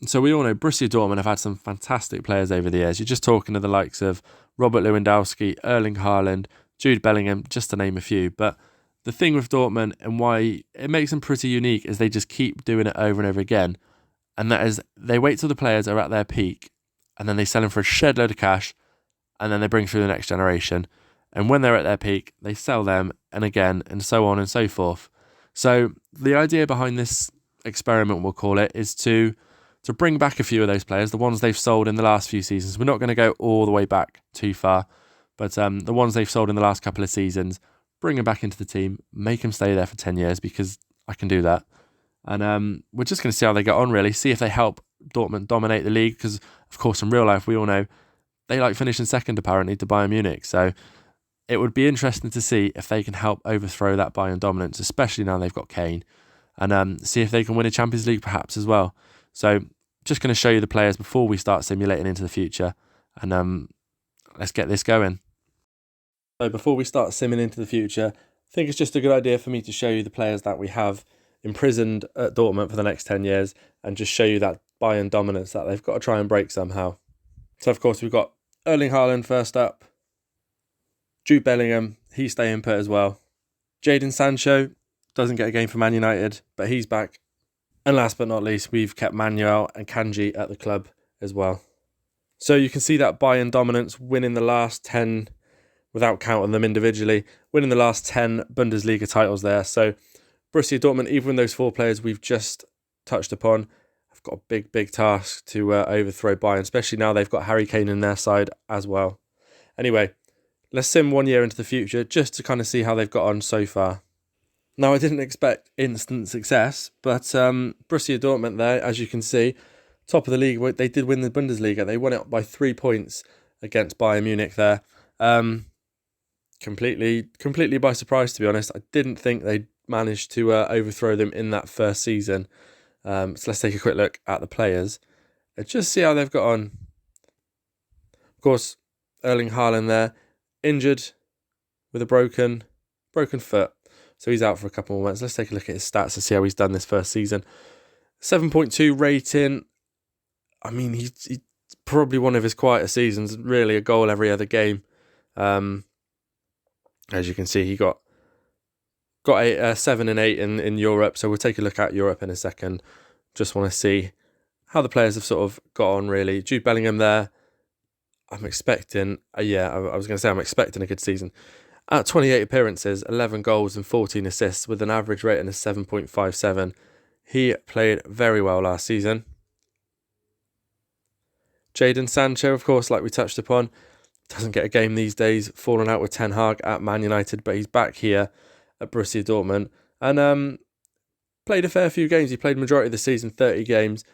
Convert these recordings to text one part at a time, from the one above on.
So we all know Borussia Dortmund have had some fantastic players over the years. You're just talking to the likes of Robert Lewandowski, Erling Haaland, Jude Bellingham, just to name a few. But the thing with Dortmund and why it makes them pretty unique is they just keep doing it over and over again. And that is they wait till the players are at their peak and then they sell them for a shed load of cash and then they bring through the next generation. And when they're at their peak, they sell them and again and so on and so forth. So the idea behind this experiment, we'll call it, is to bring back a few of those players, the ones they've sold in the last few seasons. We're not going to go all the way back too far, but the ones they've sold in the last couple of seasons, bring them back into the team, make them stay there for 10 years because I can do that. And we're just going to see how they get on, really, see if they help Dortmund dominate the league because, of course, in real life, we all know they like finishing second, apparently, to Bayern Munich. So it would be interesting to see if they can help overthrow that Bayern dominance, especially now they've got Kane, and see if they can win a Champions League perhaps as well. So just going to show you the players before we start simulating into the future, and let's get this going. So before we start simming into the future, I think it's just a good idea for me to show you the players that we have imprisoned at Dortmund for the next 10 years and just show you that Bayern dominance that they've got to try and break somehow. So of course we've got Erling Haaland first up, Jude Bellingham, he's staying put as well. Jadon Sancho doesn't get a game for Man United, but he's back. And last but not least, we've kept Manuel and Kanji at the club as well. So you can see that Bayern dominance, winning the last 10, without counting them individually, winning the last 10 Bundesliga titles there. So Borussia Dortmund, even those 4 players we've just touched upon, have got a big task to overthrow Bayern, especially now they've got Harry Kane in their side as well. Anyway, let's sim 1 year into the future just to kind of see how they've got on so far. Now, I didn't expect instant success, but Borussia Dortmund there, as you can see, top of the league, they did win the Bundesliga. They won it by 3 points against Bayern Munich there. Completely by surprise, to be honest. I didn't think they'd manage to overthrow them in that first season. So let's take a quick look at the players and just see how they've got on. Of course, Erling Haaland there, injured with a broken foot. So he's out for a couple more months. Let's take a look at his stats to see how he's done this first season. 7.2 rating. I mean, he's probably one of his quieter seasons. Really, a goal every other game. As you can see, he got a 7 and 8 in Europe. So we'll take a look at Europe in a second. Just want to see how the players have sort of got on, really. Jude Bellingham there. I'm expecting a good season. At 28 appearances, 11 goals and 14 assists with an average rating of 7.57. He played very well last season. Jadon Sancho, of course, like we touched upon, doesn't get a game these days, falling out with Ten Hag at Man United, but he's back here at Borussia Dortmund and played a fair few games. He played majority of the season, 30 games.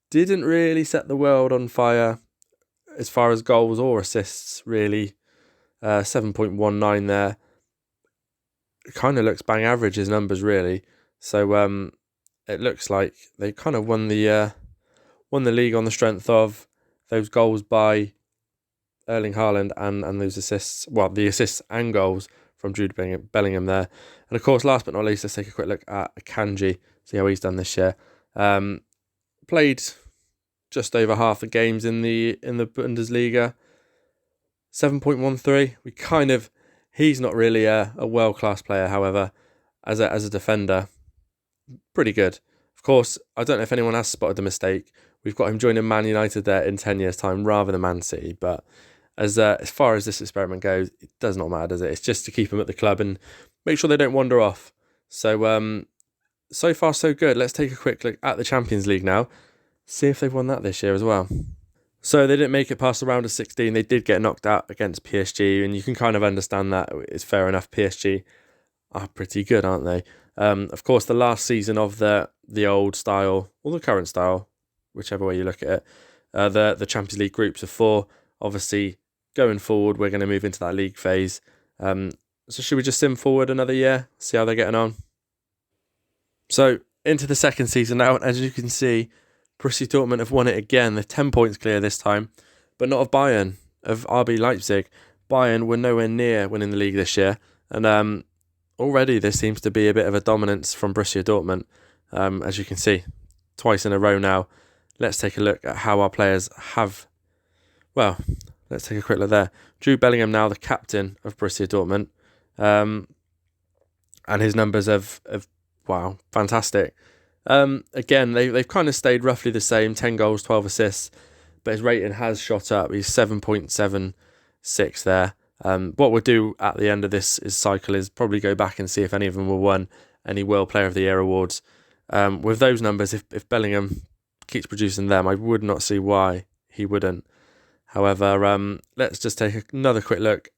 Didn't really set the world on fire as far as goals or assists, really. 7.19 there. It kind of looks bang average, his numbers, really. So it looks like they kind of won the league on the strength of those goals by Erling Haaland and those assists. Well, the assists and goals from Jude Bellingham there. And of course, last but not least, let's take a quick look at Kanji, see how he's done this year. Played just over half the games in the Bundesliga. 7.13. He's not really a world-class player, however, as a defender, pretty good. Of course, I don't know if anyone has spotted the mistake. We've got him joining Man United there in 10 years' time rather than Man City, but as far as this experiment goes, it does not matter, does it? It's just to keep him at the club and make sure they don't wander off. So, so far so good. Let's take a quick look at the Champions League now. See if they've won that this year as well. So they didn't make it past the round of 16. They did get knocked out against PSG, and you can kind of understand that. It's fair enough. PSG are pretty good, aren't they? Of course, the last season of the old style, or the current style, whichever way you look at it, the Champions League groups of 4. Obviously, going forward, we're going to move into that league phase. So should we just sim forward another year, see how they're getting on? So into the second season now, and as you can see, Borussia Dortmund have won it again. They're 10 points clear this time, but not of Bayern, of RB Leipzig. Bayern were nowhere near winning the league this year, and already there seems to be a bit of a dominance from Borussia Dortmund, as you can see, twice in a row now, let's take a look at how our players have... Well, let's take a quick look there. Jude Bellingham now the captain of Borussia Dortmund. And his numbers have wow, fantastic. Again, they've kind of stayed roughly the same, 10 goals, 12 assists, but his rating has shot up. He's 7.76 there. What we'll do at the end of this cycle is probably go back and see if any of them were won any World Player of the Year awards. With those numbers, if Bellingham keeps producing them, I would not see why he wouldn't. However, let's just take another quick look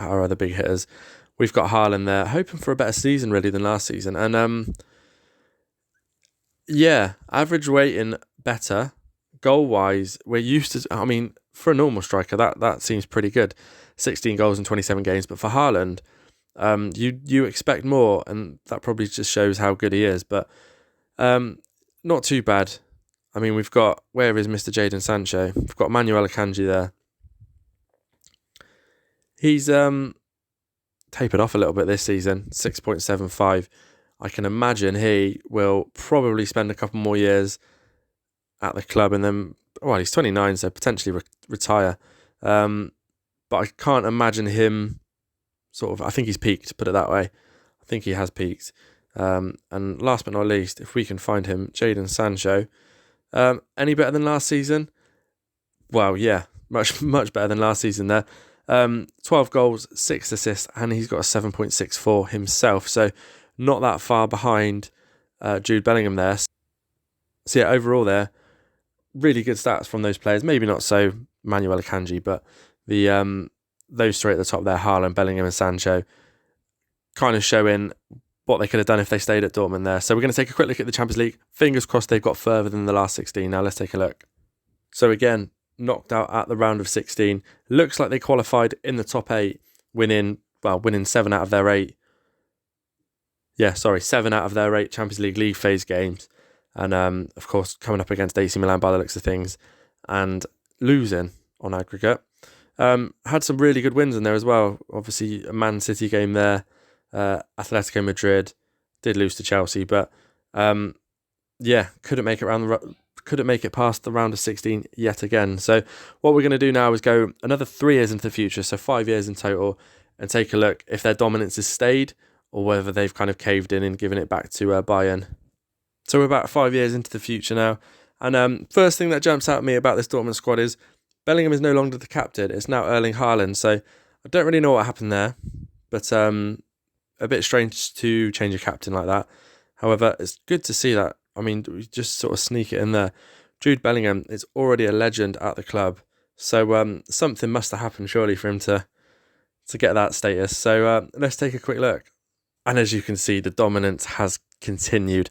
at our other big hitters. We've got Haaland there, hoping for a better season really than last season. And average rating better. Goal-wise, we're used to... I mean, for a normal striker, that seems pretty good. 16 goals in 27 games. But for Haaland, you expect more, and that probably just shows how good he is. But not too bad. I mean, we've got... Where is Mr. Jadon Sancho? We've got Manuel Akanji there. He's... tapered off a little bit this season, 6.75. I can imagine he will probably spend a couple more years at the club and then, well, he's 29, so potentially retire. But I can't imagine him I think he's peaked, put it that way. I think he has peaked. And last but not least, if we can find him, Jadon Sancho. Any better than last season? Well, yeah, much better than last season there. 12 goals, 6 assists, and he's got a 7.64 himself. So not that far behind Jude Bellingham there. So yeah, overall there, really good stats from those players. Maybe not so Manuel Akanji, but the those three at the top there, Haaland, Bellingham and Sancho, kind of showing what they could have done if they stayed at Dortmund there. So we're going to take a quick look at the Champions League. Fingers crossed they've got further than the last 16. Now let's take a look. So again, knocked out at the round of 16. Looks like they qualified in the top 8, winning 7 out of their 8. 7 out of their 8 Champions League phase games. And of course, coming up against AC Milan by the looks of things and losing on aggregate. Had some really good wins in there as well. Obviously, a Man City game there. Atletico Madrid did lose to Chelsea, but couldn't make it past the round of 16 yet again. So what we're going to do now is go another 3 years into the future, so 5 years in total, and take a look if their dominance has stayed or whether they've kind of caved in and given it back to Bayern. So we're about 5 years into the future now. And first thing that jumps out at me about this Dortmund squad is Bellingham is no longer the captain. It's now Erling Haaland. So I don't really know what happened there, but a bit strange to change a captain like that. However, it's good to see that. I mean, we just sort of sneak it in there. Jude Bellingham is already a legend at the club. So something must have happened surely for him to get that status. So let's take a quick look. And as you can see, the dominance has continued.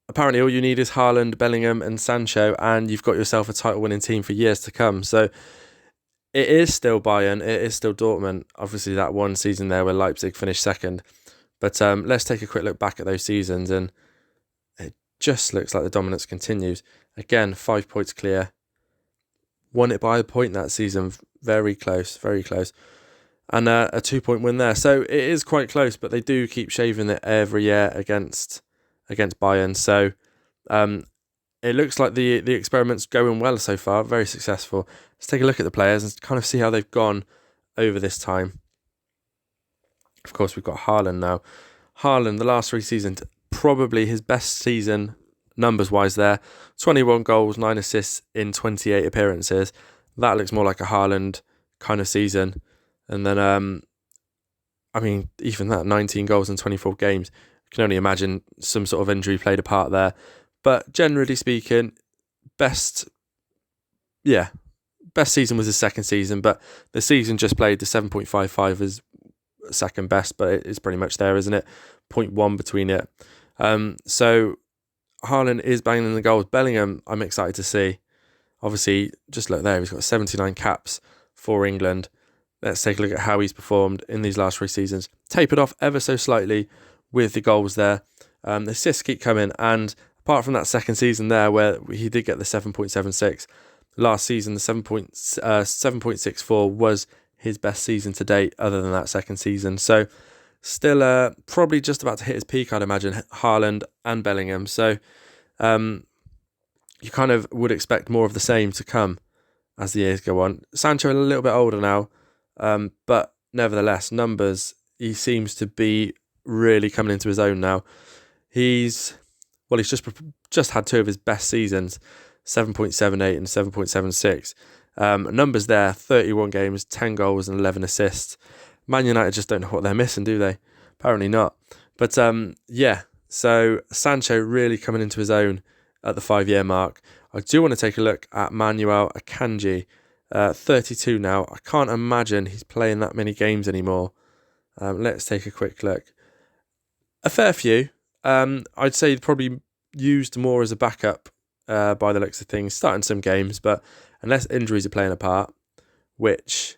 Apparently all you need is Haaland, Bellingham and Sancho, and you've got yourself a title-winning team for years to come. So it is still Bayern, it is still Dortmund. Obviously that one season there where Leipzig finished second. But let's take a quick look back at those seasons, and it just looks like the dominance continues. Again, 5 points clear. Won it by a point that season. Very close, very close. And a 2-point win there. So it is quite close, but they do keep shaving it every year against Bayern. So it looks like the experiment's going well so far, very successful. Let's take a look at the players and kind of see how they've gone over this time. Of course, we've got Haaland now. Haaland, the last 3 seasons, probably his best season numbers-wise there. 21 goals, 9 assists in 28 appearances. That looks more like a Haaland kind of season. And then, even that, 19 goals in 24 games. I can only imagine some sort of injury played a part there. But generally speaking, best season was his second season, but the season just played, the 7.55 is second best, but it's pretty much there, isn't it? 0.1 between it. So Haaland is banging the goals. Bellingham, I'm excited to see. Obviously, just look there, he's got 79 caps for England. Let's take a look at how he's performed in these last 3 seasons. Tapered off ever so slightly with the goals there. The assists keep coming, and apart from that second season there where he did get the 7.76, last season the 7.64 was his best season to date other than that second season. So still probably just about to hit his peak, I'd imagine, Haaland and Bellingham. So you kind of would expect more of the same to come as the years go on. Sancho a little bit older now, but nevertheless, numbers, he seems to be really coming into his own now. He's just had two of his best seasons, 7.78 and 7.76. Numbers there, 31 games, 10 goals and 11 assists. Man United just don't know what they're missing, do they? Apparently not. But so Sancho really coming into his own at the 5-year mark. I do want to take a look at Manuel Akanji, 32 now. I can't imagine he's playing that many games anymore. Let's take a quick look. A fair few. I'd say probably used more as a backup by the looks of things, starting some games, but unless injuries are playing a part, which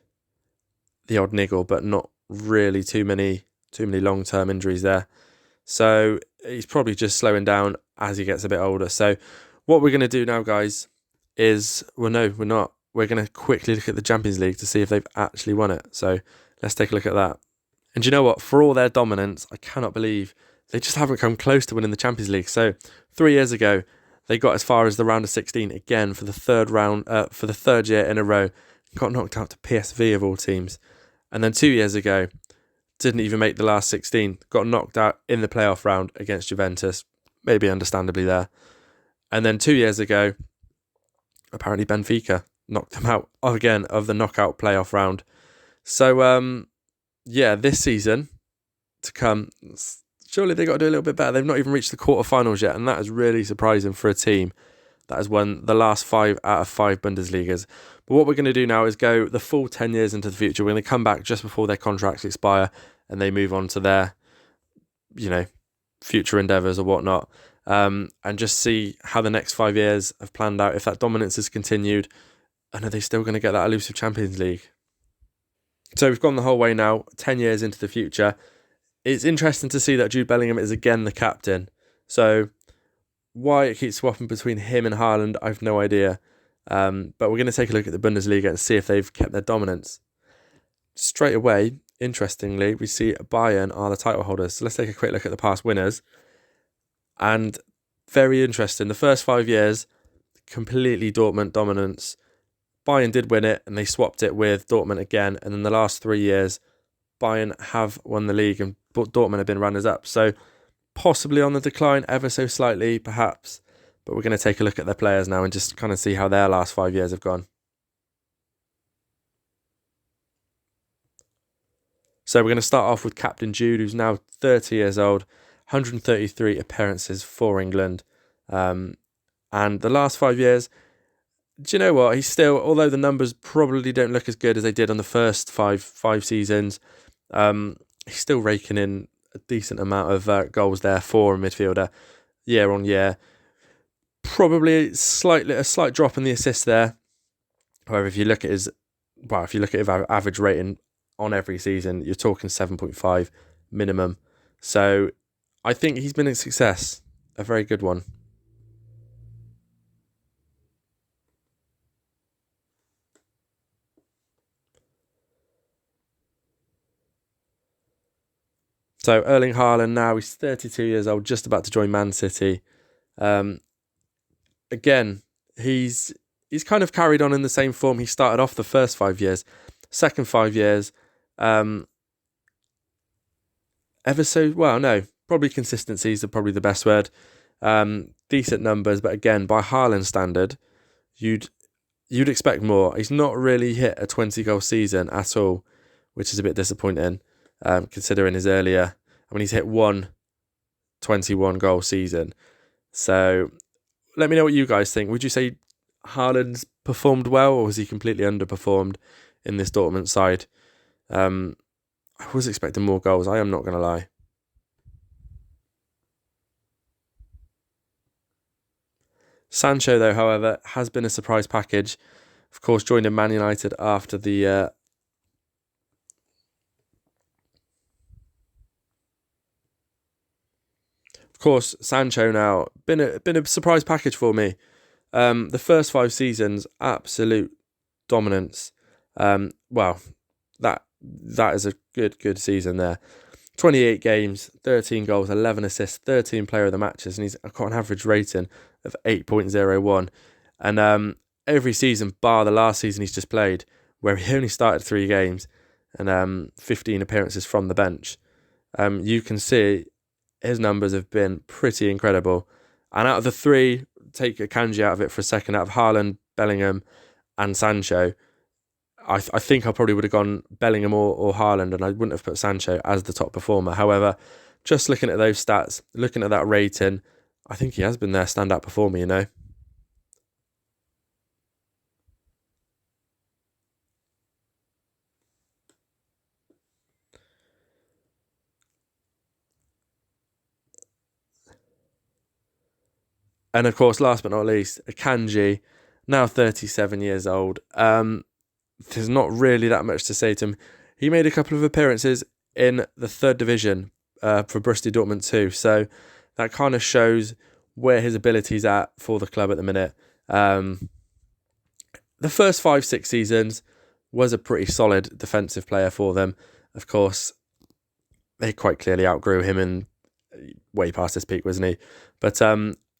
the odd niggle, but not really too many long-term injuries there. So he's probably just slowing down as he gets a bit older. So what we're going to do now, guys, is, well, no, we're not. We're going to quickly look at the Champions League to see if they've actually won it. So let's take a look at that. And you know what? For all their dominance, I cannot believe they just haven't come close to winning the Champions League. So 3 years ago, they got as far as the round of 16 again for the third year in a row. Got knocked out to PSV of all teams. And then 2 years ago, didn't even make the last 16. Got knocked out in the playoff round against Juventus. Maybe understandably there. And then 2 years ago, apparently Benfica knocked them out again of the knockout playoff round. So, this season to come, surely they got to do a little bit better. They've not even reached the quarterfinals yet, and that is really surprising for a team that has won the last 5 out of 5 Bundesligas. But what we're going to do now is go the full 10 years into the future. We're going to come back just before their contracts expire and they move on to their, future endeavours or whatnot, and just see how the next 5 years have planned out. If that dominance has continued, and are they still going to get that elusive Champions League? So we've gone the whole way now, 10 years into the future. It's interesting to see that Jude Bellingham is again the captain. So why it keeps swapping between him and Haaland, I've no idea. But we're going to take a look at the Bundesliga and see if they've kept their dominance. Straight away, interestingly, we see Bayern are the title holders. So let's take a quick look at the past winners. And very interesting. The first 5 years, completely Dortmund dominance. Bayern did win it and they swapped it with Dortmund again. And then the last 3 years, Bayern have won the league and Dortmund have been runners-up. So possibly on the decline ever so slightly, perhaps. But we're going to take a look at their players now and just kind of see how their last 5 years have gone. So we're going to start off with Captain Jude, who's now 30 years old, 133 appearances for England. And the last 5 years, do you know what? He's still, although the numbers probably don't look as good as they did on the first five seasons, he's still raking in a decent amount of goals there for a midfielder year on year. Probably a slight drop in the assists there. However, if you look at his average rating on every season, you're talking 7.5 minimum. So I think he's been a success, a very good one. So Erling Haaland now, he's 32 years old, just about to join Man City. Again, he's kind of carried on in the same form he started off the first 5 years. Second 5 years, probably consistencies are probably the best word. Decent numbers, but again, by Haaland standard, you'd expect more. He's not really hit a 20-goal season at all, which is a bit disappointing. Considering his earlier, he's hit one 21-goal season. So let me know what you guys think. Would you say Haaland's performed well, or was he completely underperformed in this Dortmund side? I was expecting more goals, I am not going to lie. Sancho, though, however, has been a surprise package. Of course, joined in Man United after the course, Sancho now been a surprise package for me. The first 5 seasons, absolute dominance. That is a good season there. 28 games, 13 goals, 11 assists, 13 player of the matches, and he's got an average rating of 8.01. And every season, bar the last season he's just played, where he only started 3 games and 15 appearances from the bench, you can see his numbers have been pretty incredible. And out of the 3, take Akanji out of it for a second, out of Haaland, Bellingham and Sancho, I think I probably would have gone Bellingham or Haaland, and I wouldn't have put Sancho as the top performer. However, just looking at those stats, looking at that rating, I think he has been their standout performer, you know. And of course, last but not least, Akanji, now 37 years old. There's not really that much to say to him. He made a couple of appearances in the 3rd division for Borussia Dortmund too, so that kind of shows where his ability's at for the club at the minute. The first 5-6 seasons was a pretty solid defensive player for them. Of course, they quite clearly outgrew him and way past his peak, wasn't he? But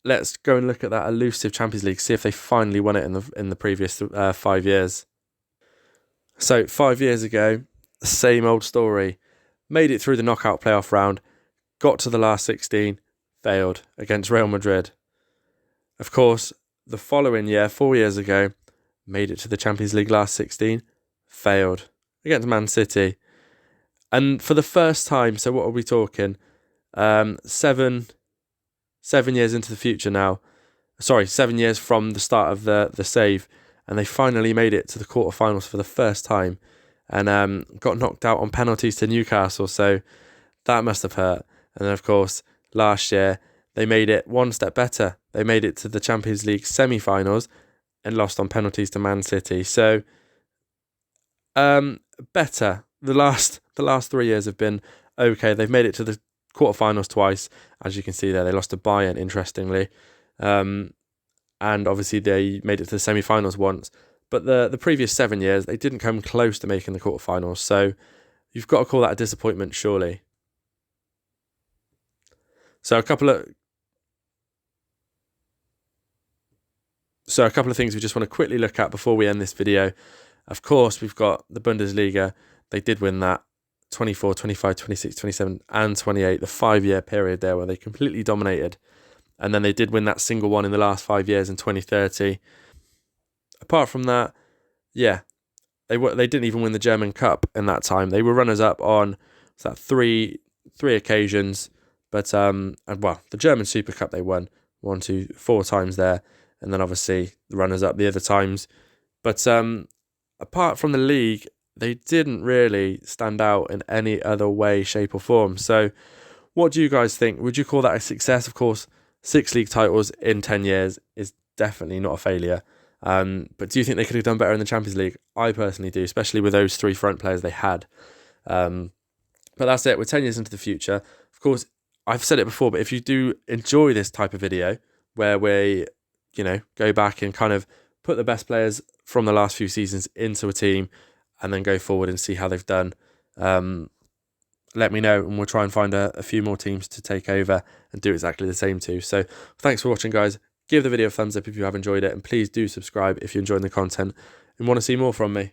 let's go and look at that elusive Champions League, see if they finally won it in the previous 5 years. So 5 years ago, the same old story. Made it through the knockout playoff round, got to the last 16, failed against Real Madrid. Of course, the following year, 4 years ago, made it to the Champions League last 16, failed against Man City. And for the first time, so what are we talking? 7 years into the future now. Sorry, 7 years from the start of the save. And they finally made it to the quarterfinals for the first time, and got knocked out on penalties to Newcastle. So that must have hurt. And then, of course, last year they made it one step better. They made it to the Champions League semi-finals and lost on penalties to Man City. So better. The last 3 years have been okay. They've made it to the quarterfinals twice, as you can see there. They lost to Bayern, interestingly. And obviously they made it to the semi-finals once. But the previous 7 years, they didn't come close to making the quarterfinals. So you've got to call that a disappointment, surely. So a couple of things we just want to quickly look at before we end this video. Of course, we've got the Bundesliga. They did win that 24, 25, 26, 27 and 28, the 5-year period there where they completely dominated. And then they did win that single one in the last 5 years in 2030. Apart from that, yeah, they didn't even win the German Cup in that time. They were runners-up on three occasions. But, the German Super Cup they won 1, 2, 4 times there. And then obviously the runners-up the other times. But apart from the league, they didn't really stand out in any other way, shape or form. So what do you guys think? Would you call that a success? Of course, 6 league titles in 10 years is definitely not a failure. But do you think they could have done better in the Champions League? I personally do, especially with those 3 front players they had. But that's it. We're 10 years into the future. Of course, I've said it before, but if you do enjoy this type of video where we, go back and kind of put the best players from the last few seasons into a team and then go forward and see how they've done, let me know and we'll try and find a few more teams to take over and do exactly the same too. So thanks for watching, guys. Give the video a thumbs up if you have enjoyed it, and please do subscribe if you're enjoying the content and want to see more from me.